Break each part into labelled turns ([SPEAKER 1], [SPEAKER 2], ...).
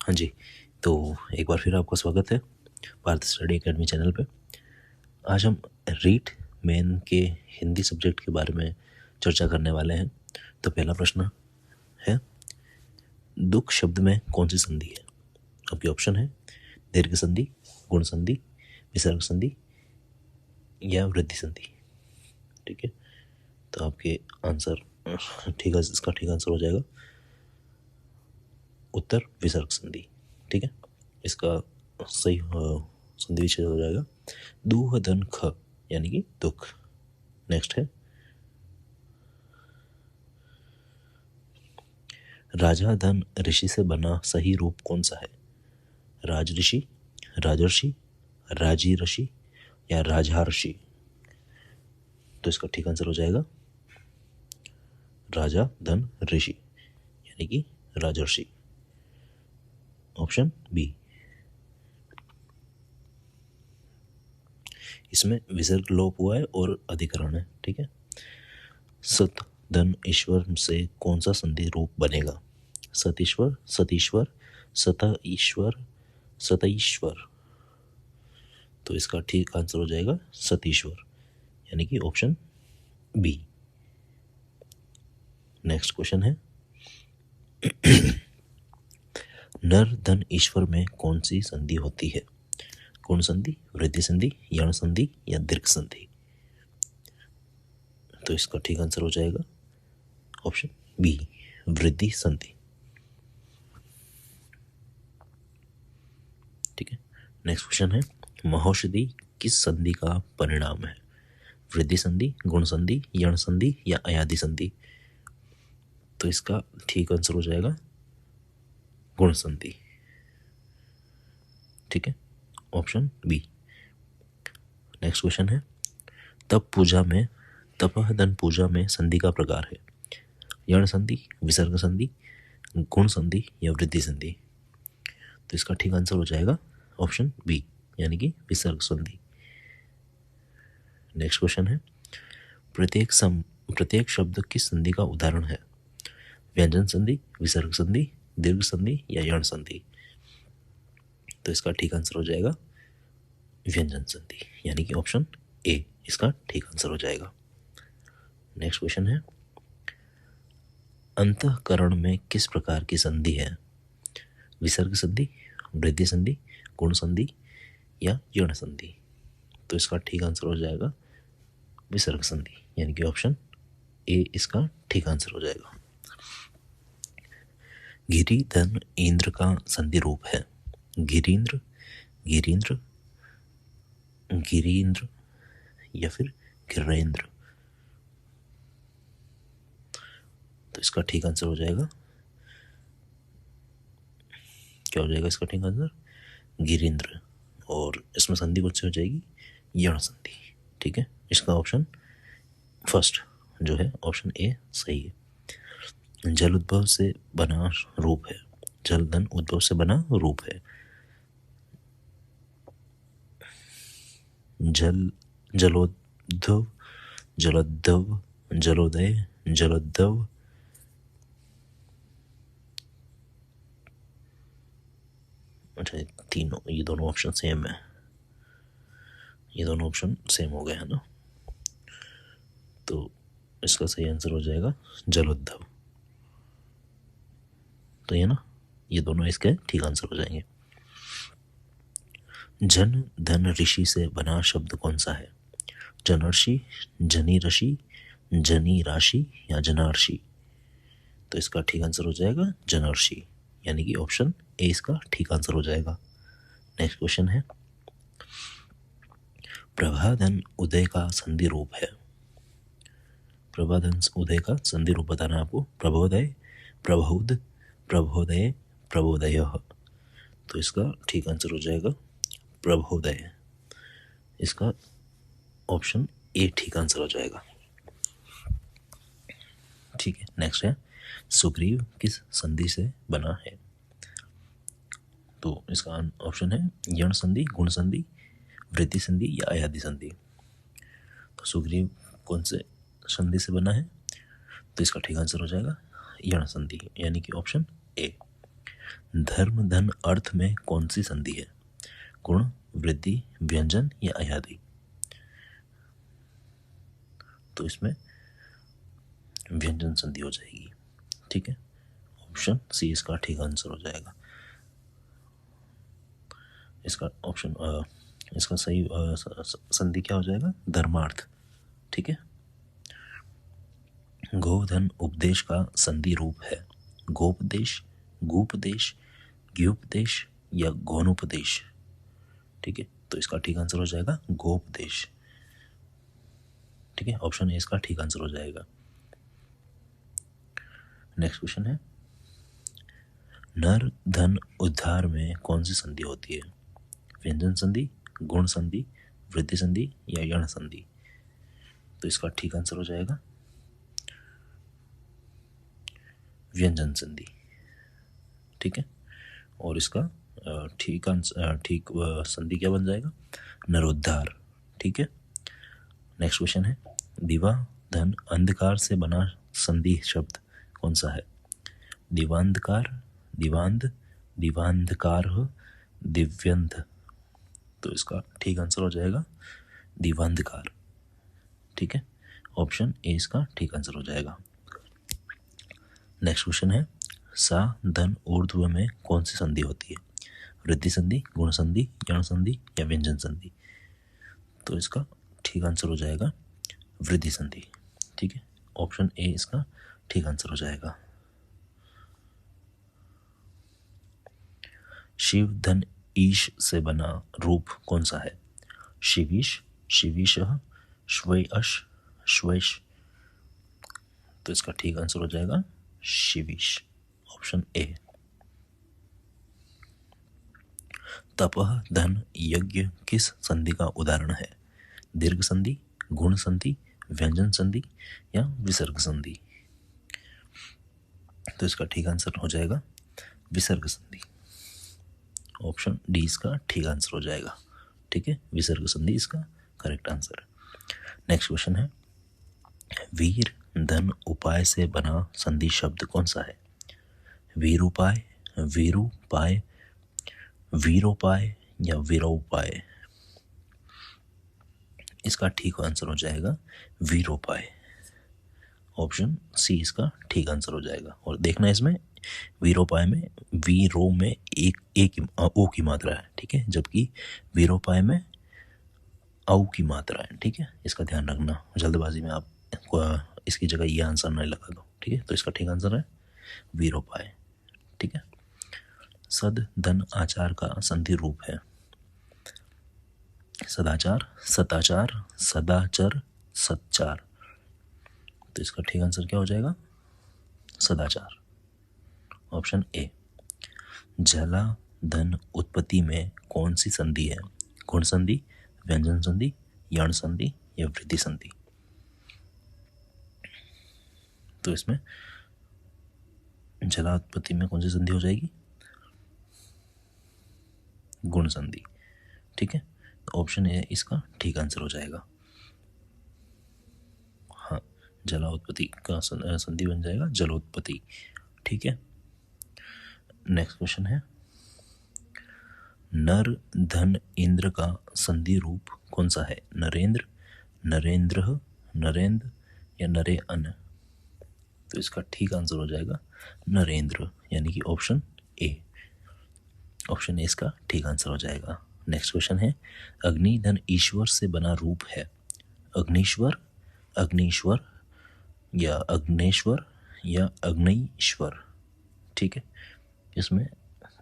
[SPEAKER 1] हाँ जी, तो एक बार फिर आपका स्वागत है भारत स्टडी एकेडमी चैनल पे। आज हम रीट मेन के हिंदी सब्जेक्ट के बारे में चर्चा करने वाले हैं। तो पहला प्रश्न है, दुख शब्द में कौन सी संधि है? आपके ऑप्शन है दीर्घ संधि, गुण संधि, विसर्ग संधि या वृद्धि संधि। ठीक है, तो आपके आंसर ठीक है, इसका ठीक आंसर हो जाएगा उत्तर विसर्ग संधि। ठीक है, इसका सही संधि विच्छेद हो जाएगा दूह धन ख, यानी कि दुख। नेक्स्ट है, राजा धन ऋषि से बना सही रूप कौन सा है? राज ऋषि, राजर्षि, राजी ऋषि या राजहर्षि। तो इसका ठीक आंसर हो जाएगा राजा धन ऋषि, यानी कि राजर्षि। Option B. इसमें विसर्ग लोप हुआ है और अधिकरण है। ठीक है, सत धन ईश्वर से कौन सा संधि रूप बनेगा? सतीश्वर, सतीश्वर, सतईश्वर, सतईश्वर। तो इसका ठीक आंसर हो जाएगा सतीश्वर, यानी कि ऑप्शन बी। नेक्स्ट क्वेश्चन है, नर धन ईश्वर में कौन सी संधि होती है? गुण संधि, वृद्धि संधि, यण संधि या दीर्घ संधि। तो इसका ठीक आंसर हो जाएगा ऑप्शन बी, वृद्धि संधि। ठीक है, नेक्स्ट क्वेश्चन है, महौषधि किस संधि का परिणाम है? वृद्धि संधि, गुण संधि, यण संधि या अयादि संधि। तो इसका ठीक आंसर हो जाएगा गुण संधि। ठीक है, ऑप्शन बी। नेक्स्ट क्वेश्चन है, तप पूजा में, तपह धन पूजा में संधि का प्रकार है? यण संधि, विसर्ग संधि, गुण संधि या वृद्धि संधि। तो इसका ठीक आंसर हो जाएगा ऑप्शन बी, यानी कि विसर्ग संधि। नेक्स्ट क्वेश्चन है, प्रत्येक शब्द किस संधि का उदाहरण है? व्यंजन संधि, विसर्ग संधि, दीर्घ संधि या यण संधि। तो इसका ठीक आंसर हो जाएगा व्यंजन संधि, यानी कि ऑप्शन ए इसका ठीक आंसर हो जाएगा। नेक्स्ट क्वेश्चन है, अंतःकरण में किस प्रकार की संधि है? विसर्ग संधि, वृद्धि संधि, गुण संधि या यण संधि। तो इसका ठीक आंसर हो जाएगा विसर्ग संधि, यानी कि ऑप्शन ए इसका ठीक आंसर हो जाएगा। गिरि धन इंद्र का संधि रूप है? गिरीन्द्र, गिरीन्द्र, गिरीन्द्र या फिर गिरेंद्र। तो इसका ठीक आंसर हो जाएगा, क्या हो जाएगा इसका ठीक आंसर? गिरीन्द्र। और इसमें संधि कौन सी हो जाएगी? यण संधि। ठीक है, इसका ऑप्शन फर्स्ट जो है ऑप्शन ए सही है। जल उद्भव से बना रूप है? जल धन उद्भव से बना रूप है? जल, जलोद्भव, जलोद्भव, जलोदय, जलोद्भव। अच्छा, तीनों ये दोनों ऑप्शन सेम है, ये दोनों ऑप्शन सेम हो गए हैं ना। तो इसका सही आंसर हो जाएगा जलोद्भव। तो ये ना, ये दोनों इसके ठीक आंसर हो जाएंगे। जन धन ऋषि से बना शब्द कौन सा है? जनर्षि, जनी ऋषि, जनी राशि या जनार्षि। तो इसका ठीक आंसर हो जाएगा जनर्षि, यानी कि ऑप्शन ए इसका ठीक आंसर हो जाएगा। नेक्स्ट क्वेश्चन है, प्रभाधन उदय का संधि रूप है? प्रभाधन उदय का संधि रूप बताना आपको। प्रभोदय, प्रबोध, प्रबोदय, प्रबोदय। तो इसका ठीक आंसर हो जाएगा प्रबोदय, इसका ऑप्शन ए ठीक आंसर हो जाएगा। ठीक है, नेक्स्ट है, सुग्रीव किस संधि से बना है? तो इसका ऑप्शन है यण संधि, गुण संधि, वृद्धि संधि या अयादि संधि। तो सुग्रीव कौन से संधि से बना है? तो इसका ठीक आंसर हो जाएगा यण संधि, यानी कि ऑप्शन ए। धर्म धन अर्थ में कौन सी संधि है? गुण, वृद्धि, व्यंजन या अयादि? तो इसमें व्यंजन संधि हो जाएगी। ठीक है, ऑप्शन सी इसका ठीक आंसर हो जाएगा। इसका ऑप्शन इसका सही संधि क्या हो जाएगा? धर्मार्थ। ठीक है। गोधन उपदेश का संधि रूप है गोपदेश, गुपदेश, ग्युपदेश या गौनोपदेश? ठीक है, तो इसका ठीक आंसर हो जाएगा गोपदेश। ठीक है, ऑप्शन ए इसका ठीक आंसर हो जाएगा। नेक्स्ट क्वेश्चन है, नर धन उद्धार में कौन सी संधि होती है? व्यंजन संधि, गुण संधि, वृद्धि संधि या यण संधि? तो इसका ठीक आंसर हो जाएगा व्यंजन संधि। ठीक है, और इसका ठीक संधि क्या बन जाएगा? नरोद्धार। ठीक है। नेक्स्ट क्वेश्चन है, दिवा धन अंधकार से बना संधि शब्द कौन सा है? दिवांधकार, दिवांध, दिवांधकार, दिव्यंध? तो इसका ठीक आंसर हो जाएगा दिवांधकार। ठीक है, ऑप्शन ए इसका ठीक आंसर हो जाएगा। नेक्स्ट क्वेश्चन है, सा धन ऊर्ध्व में कौन सी संधि होती है? वृद्धि संधि, गुण संधि, यण संधि या व्यंजन संधि? तो इसका ठीक आंसर हो जाएगा वृद्धि संधि। ठीक है, ऑप्शन ए इसका ठीक आंसर हो जाएगा। शिव धन ईश से बना रूप कौन सा है? शिवीश, शिवीशः, श्वेयश, श्वेश? तो इसका ठीक आंसर हो जाएगा शिवीश, ऑप्शन ए। तपः धन यज्ञ किस संधि का उदाहरण है? दीर्घ संधि, गुण संधि, व्यंजन संधि या विसर्ग संधि? तो इसका ठीक आंसर हो जाएगा विसर्ग संधि, ऑप्शन डी इसका ठीक आंसर हो जाएगा। ठीक है, विसर्ग संधि इसका करेक्ट आंसर है। नेक्स्ट क्वेश्चन है, वीर धन उपाय से बना संधि शब्द कौन सा है? वीरुपाय, वीरुपाय, वीरोपाय या वीरोपाय? इसका ठीक आंसर हो जाएगा वीरोपाय, ऑप्शन सी इसका ठीक आंसर हो जाएगा। और देखना इसमें वीरोपाय में वीरो में एक ओ की मात्रा है। ठीक है, जबकि वीरोपाय में औ की मात्रा है। ठीक है, इसका ध्यान रखना, जल्दबाजी में आप इसकी जगह ये आंसर नहीं लगा दो। ठीक है, तो इसका ठीक आंसर है वीरोपाय। ठीक है, सद धन आचार का संधि रूप है सदाचार, सताचार, सदाचर, सच्चार? तो इसका ठीक आंसर क्या हो जाएगा? सदाचार, ऑप्शन ए। जला धन उत्पत्ति में कौन सी संधि है? गुण संधि, व्यंजन संधि, यण संधि या वृद्धि संधि? तो इसमें जला उत्पत्ति में कौन सी संधि हो जाएगी? गुण संधि। ठीक है, तो ऑप्शन ए इसका ठीक आंसर हो जाएगा। हाँ, जला उत्पत्ति का संधि बन जाएगा जलोत्पत्ति। ठीक है, नेक्स्ट क्वेश्चन है, नर धन इंद्र का संधि रूप कौन सा है? नरेंद्र, नरेंद्र, नरेंद्र या नरे अन? तो इसका ठीक आंसर हो जाएगा नरेंद्र, यानी कि ऑप्शन ए। ऑप्शन ए इसका ठीक आंसर हो जाएगा। नेक्स्ट क्वेश्चन है, अग्नि धन ईश्वर से बना रूप है? अग्नीश्वर, अग्नीश्वर या अग्नेश्वर या अग्निश्वर? ठीक है, इसमें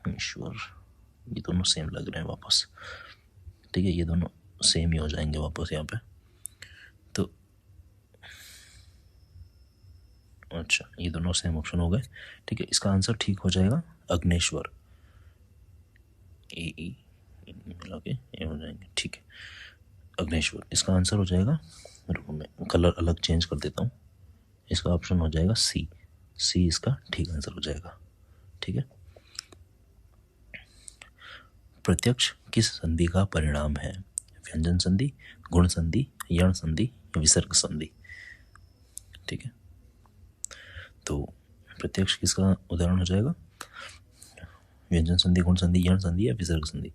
[SPEAKER 1] ईश्वर, ये दोनों सेम लग रहे हैं वापस। ठीक है, ये दोनों सेम ही हो जाएंगे वापस यहाँ पे। तो अच्छा, ये दोनों सेम ऑप्शन हो गए। ठीक है, इसका आंसर ठीक हो जाएगा अग्नेश्वर। ए मिला के ये हो जाएंगे। ठीक है, अग्नेश्वर इसका आंसर हो जाएगा। रुको मैं कलर अलग चेंज कर देता हूँ। इसका ऑप्शन हो जाएगा सी, सी इसका ठीक आंसर हो जाएगा। ठीक है, प्रत्यक्ष किस संधि का परिणाम है? व्यंजन संधि, गुण संधि, यण संधि या विसर्ग संधि? ठीक है, तो प्रत्यक्ष किसका उदाहरण हो जाएगा? व्यंजन संधि, गुण संधि, यण संधि या विसर्ग संधि?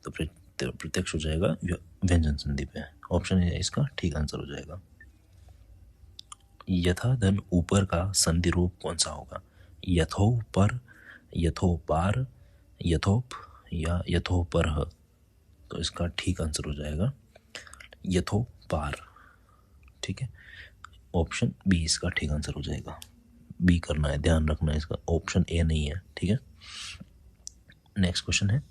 [SPEAKER 1] तो प्रत्यक्ष हो जाएगा व्यंजन संधि पे। ऑप्शन ए इसका ठीक आंसर हो जाएगा। यथा धन ऊपर का संधि रूप कौन सा होगा? यथोपर, यथोपार, यथोप या यथोपरः? तो इसका ठीक आंसर हो जाएगा यथोपार। ठीक है, ऑप्शन बी इसका ठीक आंसर हो जाएगा। बी करना है, ध्यान रखना है इसका, ऑप्शन ए नहीं है। ठीक है, नेक्स्ट क्वेश्चन है,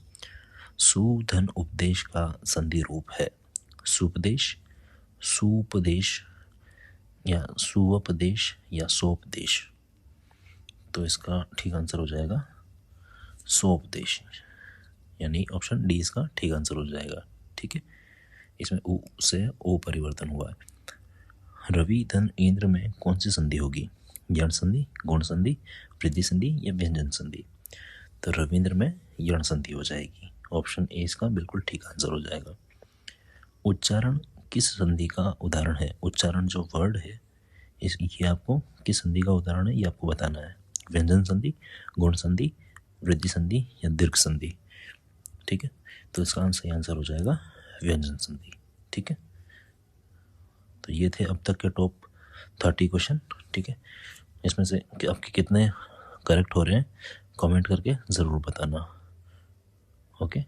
[SPEAKER 1] सुधन उपदेश का संधि रूप है सुपदेश, सुपदेश या सुवपदेश या सोपदेश? तो इसका ठीक आंसर हो जाएगा सोपदेश, यानी ऑप्शन डी इसका ठीक आंसर हो जाएगा। ठीक है, इसमें उ से ओ परिवर्तन हुआ है। रवि धन इंद्र में कौन सी संधि होगी? यण संधि, गुण संधि, वृद्धि संधि या व्यंजन संधि? तो रविंद्र में यण संधि हो जाएगी। ऑप्शन ए इसका बिल्कुल ठीक आंसर हो जाएगा। उच्चारण किस संधि का उदाहरण है? उच्चारण जो वर्ड है ये आपको किस संधि का उदाहरण है ये आपको बताना है। व्यंजन संधि, गुण संधि, वृद्धि संधि या दीर्घ संधि? ठीक है, तो इसका सही आंसर हो जाएगा व्यंजन संधि। ठीक है, तो ये थे अब तक के टॉप 30 क्वेश्चन। ठीक है, इसमें से आपके कितने करेक्ट हो रहे हैं कमेंट करके ज़रूर बताना। Okay,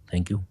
[SPEAKER 1] thank you.